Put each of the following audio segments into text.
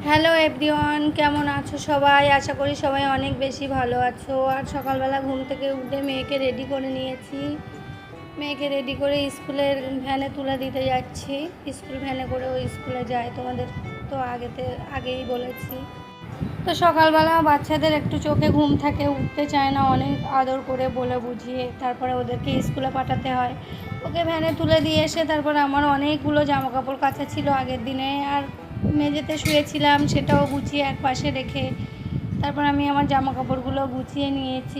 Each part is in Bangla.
হ্যালো এভরিওয়ান, কেমন আছো সবাই? আশা করি সবাই অনেক বেশি ভালো আছো। আর সকালবেলা ঘুম থেকে উঠে মেয়েকে রেডি করে নিয়েছি। মেয়েকে রেডি করে স্কুলের ভ্যানে তুলে দিতে যাচ্ছি। স্কুল ভ্যানে করে ও স্কুলে যায়, তোমাদের তো আগেই বলেছি। তো সকালবেলা বাচ্চাদের একটু চোখে ঘুম থাকে, উঠতে চায় না, অনেক আদর করে বলে বুঝিয়ে তারপরে ওদেরকে স্কুলে পাঠাতে হয়। ওকে ভ্যানে তুলে দিয়ে এসে তারপরে আমার অনেকগুলো জামাকাপড় কাচা ছিল আগের দিনে, আর মেঝেতে শুয়েছিলাম, সেটাও গুছিয়ে এক পাশে রেখে তারপর আমি আমার জামাকাপড়গুলো গুছিয়ে নিয়েছি।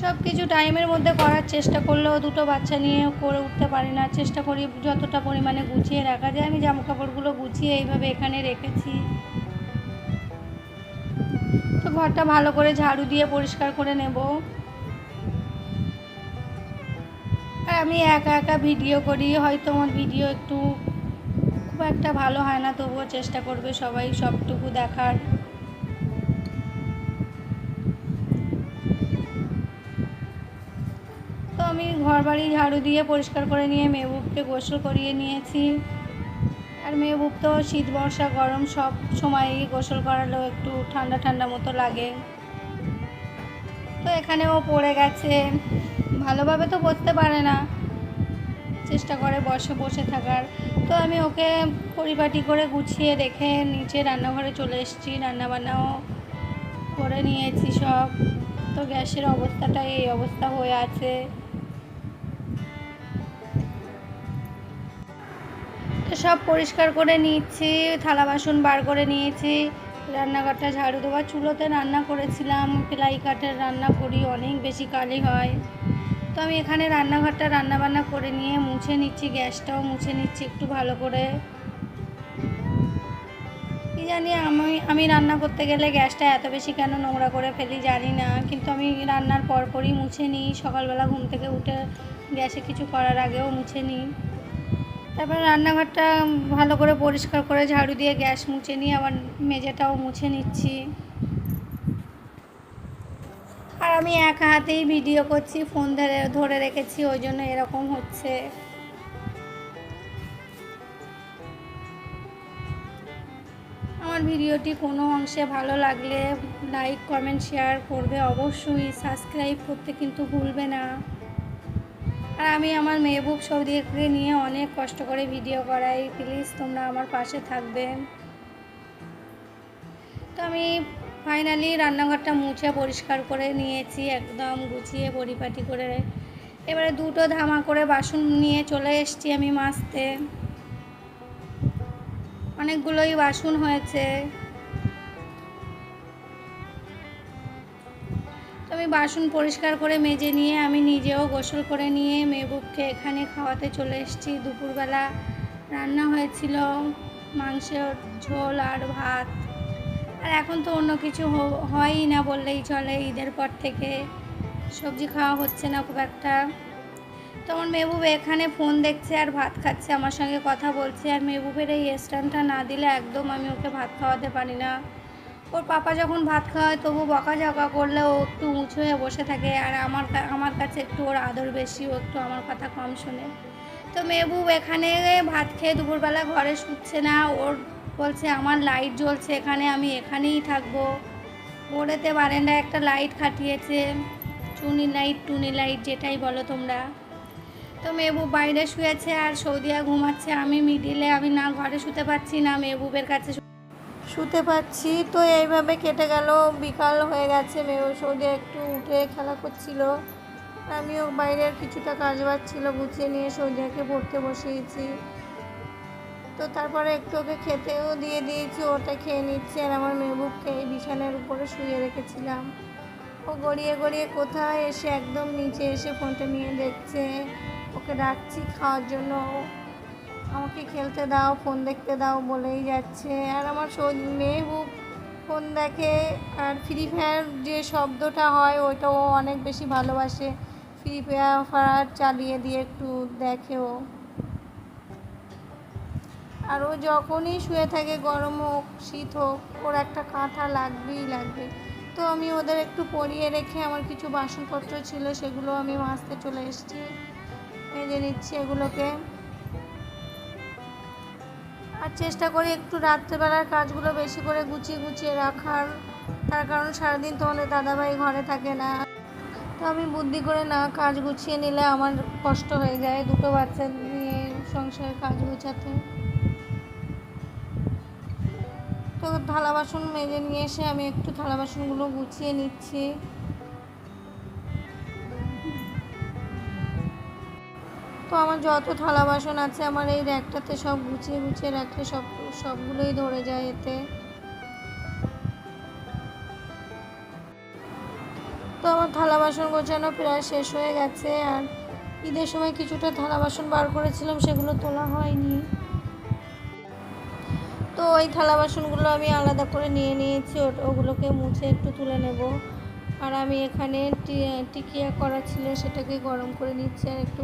সব কিছু টাইমের মধ্যে করার চেষ্টা করলেও দুটো বাচ্চা নিয়ে করে উঠতে পারি না। চেষ্টা করি যতটা পরিমাণে গুছিয়ে রাখা যায়। আমি জামাকাপড়গুলো গুছিয়ে এইভাবে এখানে রেখেছি। তো ঘরটা ভালো করে ঝাড়ু দিয়ে পরিষ্কার করে নেব। আর আমি একা একা ভিডিও করি, হয়তো আমার ভিডিও একটু খুব একটা ভালো হয় না, তবুও চেষ্টা করবে সবাই সবটুকু দেখার। তো আমি ঘর বাড়ি ঝাড়ু দিয়ে পরিষ্কার করে নিয়ে মেহবুবকে গোসল করিয়ে নিয়েছি। আর মেহবুব তো শীত বর্ষা গরম সব সময়ই গোসল করালেও একটু ঠান্ডা ঠান্ডা মতো লাগে। তো এখানে ও পড়ে গেছে, ভালোভাবে তো বসতে পারে না, চেষ্টা করে বসে থাকার। তো আমি ওকে পরিপাটি করে গুছিয়ে রেখে নিচে রান্নাঘরে চলে এসেছি। রান্নাবান্নাও করে নিয়েছি সব। তো গ্যাসের অবস্থাটা এই অবস্থা হয়ে আছে। তো সব পরিষ্কার করে নিচ্ছি, থালা বাসন বার করে নিয়েছি, রান্নাঘরটা ঝাড়ু দেওয়া। চুলোতে রান্না করেছিলাম, প্লাই কাঠের রান্না করি, অনেক বেশি কালি হয়। তো আমি এখানে রান্নাঘরটা রান্নাবান্না করে নিয়ে মুছে নিচ্ছি, গ্যাসটাও মুছে নিচ্ছি একটু ভালো করে। কি জানি আমি রান্না করতে গেলে গ্যাসটা এত বেশি কেন নোংরা করে ফেলি জানি না, কিন্তু আমি রান্নার পরপরই মুছে নিই। সকালবেলা ঘুম থেকে উঠে গ্যাসে কিছু করার আগেও মুছে নিই। তারপর রান্নাঘরটা ভালো করে পরিষ্কার করে ঝাড়ু দিয়ে গ্যাস মুছে নিয়ে আবার মেঝেটাও মুছে নিচ্ছি। আর আমি একা হাতেই ভিডিও করছি, ফোন ধরে রেখেছি, ওই জন্য এরকম হচ্ছে। আমার ভিডিওটি কোনো অংশে ভালো লাগলে লাইক কমেন্ট শেয়ার করবে অবশ্যই, সাবস্ক্রাইব করতে কিন্তু ভুলবে না। আর আমি আমার মেহবুব সৌদিকে নিয়ে অনেক কষ্ট করে ভিডিও করাই, প্লিজ তোমরা আমার পাশে থাকবে। তো আমি ফাইনালি রান্নাঘরটা মুছে পরিষ্কার করে নিয়েছি, একদম গুছিয়ে পরিপাটি করে। এবারে দুটো ধামা করে বাসন নিয়ে চলে এসেছি আমি মাজতে। অনেকগুলোই বাসন হয়েছে। তো আমি বাসন পরিষ্কার করে মেজে নিয়ে আমি নিজেও গোসল করে নিয়ে মেহবুবকে এখানে খাওয়াতে চলে এসেছি। দুপুরবেলা রান্না হয়েছিল মাংসের ঝোল আর ভাত। আর এখন তো অন্য কিছু হয়ই না বললেই চলে, ঈদের পর থেকে সবজি খাওয়া হচ্ছে না খুব একটা। তো আমার মেহবুব এখানে ফোন দেখছে আর ভাত খাচ্ছে, আমার সঙ্গে কথা বলছে। আর মেহবুবের এই স্ট্যান্ডটা না দিলে একদম আমি ওকে ভাত খাওয়াতে পারি না। ওর পাপা যখন ভাত খাওয়ায় তবু বকাঝকা করলে ও একটু উঁচু হয়ে বসে থাকে। আর আমার কাছে একটু ওর আদর বেশি, ও একটু আমার কথা কম শোনে। তো মেহবুব এখানে ভাত খেয়ে দুপুরবেলা ঘরে শুচ্ছে না, ওর বলছে আমার লাইট জ্বলছে এখানে, আমি এখানেই থাকবো। বোর্ডেতে বারান্দায় একটা লাইট খাটিয়েছে, টুনি লাইট যেটাই বলো তোমরা। তো মেহবুব বাইরে শুয়েছে আর সৌদিয়া ঘুমাচ্ছে, আমি মিডিলে, আমি না ঘরে শুতে পারছি না মেহবুবের কাছে শুতে পারছি। তো এইভাবে কেটে গেল, বিকাল হয়ে গেছে। সৌদিয়া একটু উঠে খেলা করছিল, আমিও বাইরের কিছুটা কাজ বাজ ছিল গুছিয়ে নিয়ে সৌদিয়াকে পড়তে বসিয়েছি। তো তারপরে একটু ওকে খেতেও দিয়ে দিয়েছি, ওটা খেয়ে নিচ্ছে। আর আমার মেহবুবকে এই বিছানার উপরে শুয়ে রেখেছিলাম, ও গড়িয়ে গড়িয়ে কোথায় এসে একদম নিচে এসে ফোনটা নিয়ে দেখছে। ওকে ডাকছি খাওয়ার জন্য, আমাকে খেলতে দাও, ফোন দেখতে দাও বলেই যাচ্ছে। আর আমার মেহবুব ফোন দেখে, আর ফ্রি ফায়ার যে শব্দটা হয় ওইটা ও অনেক বেশি ভালোবাসে। ফ্রি ফায়ার চালিয়ে দিয়ে একটু দেখে ও। আর ও যখনই শুয়ে থাকে, গরম হোক শীত হোক, ওর একটা কাঁথা লাগবেই লাগবে। তো আমি ওদের একটু পরিয়ে রেখে আমার কিছু বাসনপত্র ছিল সেগুলো আমি মাজতে চলে এসেছি, মেজে নিচ্ছি এগুলোকে। আর চেষ্টা করি একটু রাত্রেবেলার কাজগুলো বেশি করে গুছিয়ে গুছিয়ে রাখার, তার কারণ সারাদিন তোমাদের দাদাভাই ঘরে থাকে না। তো আমি বুদ্ধি করে না কাজ গুছিয়ে নিলে আমার কষ্ট হয়ে যায় দুটো বাচ্চা নিয়ে সংসারের কাজ গোছাতে। তো থালা বাসন মেজে নিয়ে এসে আমি একটু থালা বাসনগুলো গুছিয়ে নিচ্ছি। তো আমার যত থালা বাসন আছে আমার এই র্যাকটাতে সব গুছিয়ে গুছিয়ে রাখলে সবগুলোই ধরে যায় এতে। তো আমার থালা বাসন গোছানো প্রায় শেষ হয়ে গেছে। আর ঈদের সময় কিছুটা থালা বাসন বার করেছিলাম, সেগুলো তোলা হয়নি। তো ওই থালা বাসনগুলো আমি আলাদা করে নিয়ে নিয়েছি, ওগুলোকে মুছে একটু তুলে নেব। আর আমি এখানে টিকিয়া করা ছিল সেটাকে গরম করে নিচ্ছি, আর একটু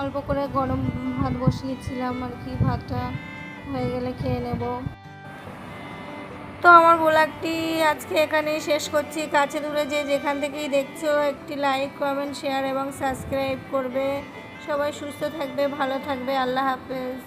অল্প করে গরম ভাত বসিয়েছিলাম আর কি, ভাতটা হয়ে গেলে খেয়ে নেব। তো আমার ব্লগটি আজকে এখানেই শেষ করছি। কাছে দূরে যে যেখান থেকেই দেখছো একটি লাইক, কমেন্ট, শেয়ার এবং সাবস্ক্রাইব করবে। সবাই সুস্থ থাকবে, ভালো থাকবে। আল্লাহ হাফেজ।